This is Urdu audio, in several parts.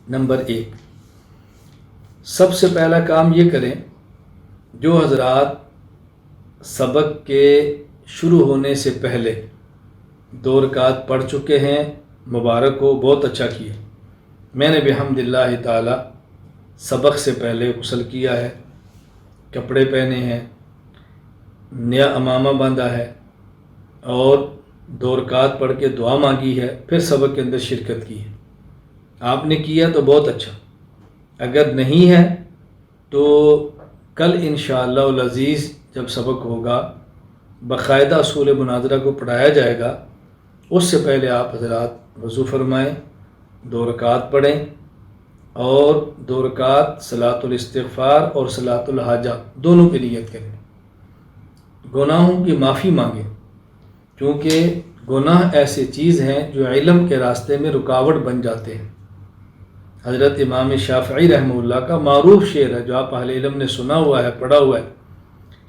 نمبر 1، سب سے پہلا کام یہ کریں، جو حضرات سبق کے شروع ہونے سے پہلے 2 رکعت پڑھ چکے ہیں، مبارک ہو، بہت اچھا کیا۔ میں نے بحمد اللہ تعالی سبق سے پہلے غسل کیا ہے، کپڑے پہنے ہیں، نیا امامہ باندھا ہے اور 2 رکعت پڑھ کے دعا مانگی ہے، پھر سبق کے اندر شرکت کی ہے۔ آپ نے کیا تو بہت اچھا، اگر نہیں ہے تو کل انشاءاللہ العزیز جب سبق ہوگا باقاعدہ اصول مناظرہ کو پڑھایا جائے گا، اس سے پہلے آپ حضرات وضو فرمائیں، 2 رکعت پڑھیں اور 2 رکعت صلاۃ الاستغفار اور صلاۃ الحاجہ دونوں کی نیت کریں، گناہوں کی معافی مانگیں، کیونکہ گناہ ایسی چیز ہیں جو علم کے راستے میں رکاوٹ بن جاتے ہیں۔ حضرت امام شافعی رحمہ اللہ کا معروف شعر ہے جو آپ اہل علم نے سنا ہوا ہے، پڑھا ہوا ہے،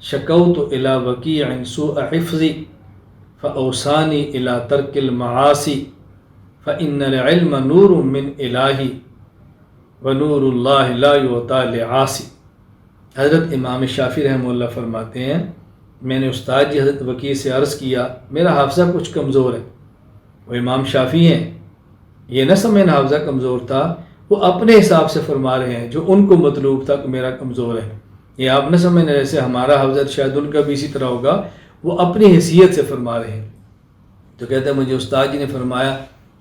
شکوت الی وکیع سوء حفظی فاوصانی الی ترک المعاصی فان العلم نور من الہی ونور اللہ لا یعطی لعاصی۔ حضرت امام شافعی رحمہ اللہ فرماتے ہیں، میں نے استاد جی حضرت وکیع سے عرض کیا میرا حافظہ کچھ کمزور ہے۔ وہ امام شافعی ہیں، یہ نہ سمجھنا حافظہ کمزور تھا، وہ اپنے حساب سے فرما رہے ہیں جو ان کو مطلوب تھا کہ میرا کمزور ہے۔ یہ آپ نہ سمجھنا جیسے ہمارا حافظہ شاید ان کا بھی اسی طرح ہوگا، وہ اپنی حیثیت سے فرما رہے ہیں۔ تو کہتے ہیں مجھے استاد جی نے فرمایا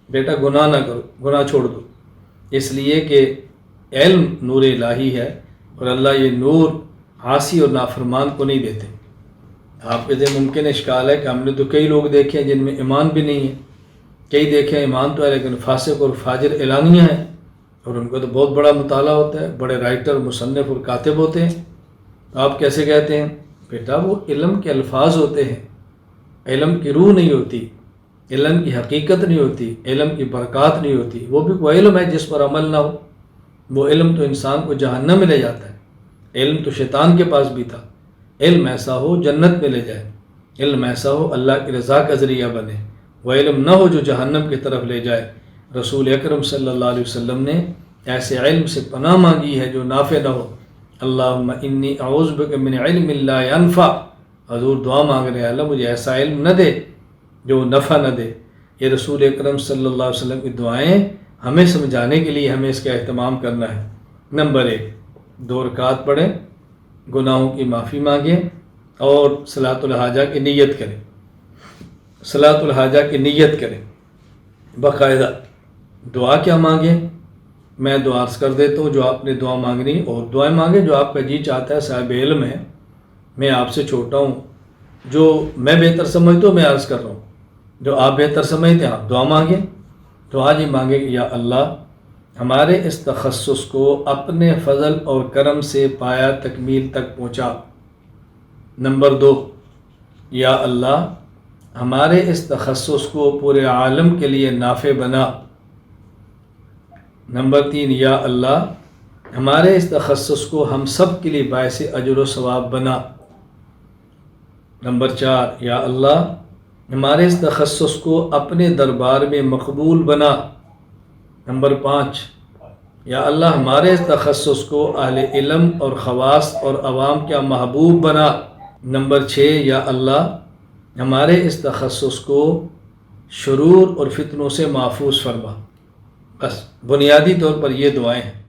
بیٹا گناہ نہ کرو، گناہ چھوڑ دو، اس لیے کہ علم نور الہی ہے اور اللہ یہ نور عاصی اور نافرمان کو نہیں دیتے۔ آپ کے ذہن ممکن اشکال ہے کہ ہم نے تو کئی لوگ دیکھے ہیں جن میں ایمان بھی نہیں ہے، کئی دیکھے ہیں ایمان تو ہے لیکن فاسق اور فاجر اعلانیہ ہیں، اور ان کو تو بہت بڑا مطالعہ ہوتا ہے، بڑے رائٹر، مصنف اور کاتب ہوتے ہیں۔ آپ کیسے کہتے ہیں؟ بیٹا وہ علم کے الفاظ ہوتے ہیں، علم کی روح نہیں ہوتی، علم کی حقیقت نہیں ہوتی، علم کی برکات نہیں ہوتی۔ وہ بھی کوئی علم ہے جس پر عمل نہ ہو، وہ علم تو انسان کو جہنم میں لے جاتا ہے۔ علم تو شیطان کے پاس بھی تھا، علم ایسا ہو جنت میں لے جائے، علم ایسا ہو اللہ کی رضا کا ذریعہ بنے، وہ علم نہ ہو جو جہنم کی طرف لے جائے۔ رسول اکرم صلی اللہ علیہ وسلم نے ایسے علم سے پناہ مانگی ہے جو نافع نہ ہو۔ اللہم انی اعوذ بک من علم لا ینفع، حضور دعا مانگ رہے ہیں اللہ مجھے ایسا علم نہ دے جو نفع نہ دے۔ یہ رسول اکرم صلی اللہ علیہ وسلم کی دعائیں ہمیں سمجھانے کے لیے ہمیں اس کا اہتمام کرنا ہے۔ نمبر 1، 2 رکعت پڑھیں، گناہوں کی معافی مانگیں اور صلاۃ الحاجہ کی نیت کریں۔ صلاۃ الحاجہ کی نیت کریں، باقاعدہ دعا کیا مانگیں؟ میں دعا عرض کر دیتا ہوں جو آپ نے دعا مانگنی، اور دعائیں مانگیں جو آپ کا جی چاہتا ہے۔ صاحب علم ہے، میں آپ سے چھوٹا ہوں، جو میں بہتر سمجھتا ہوں میں عرض کر رہا ہوں، جو آپ بہتر سمجھتے ہیں آپ دعا مانگیں۔ تو آج ہی مانگیں کہ یا اللہ ہمارے اس تخصص کو اپنے فضل اور کرم سے پایا تکمیل تک پہنچا۔ نمبر 2، یا اللہ ہمارے اس تخصص کو پورے عالم کے لیے نافع بنا۔ نمبر 3، یا اللہ ہمارے اس تخصص کو ہم سب کے لیے باعث اجر و ثواب بنا۔ نمبر 4، یا اللہ ہمارے اس تخصص کو اپنے دربار میں مقبول بنا۔ نمبر 5، یا اللہ ہمارے اس تخصص کو اہل علم اور خواص اور عوام کا محبوب بنا۔ نمبر 6، یا اللہ ہمارے اس تخصص کو شرور اور فتنوں سے محفوظ فرما۔ بس بنیادی طور پر یہ دعائیں ہیں۔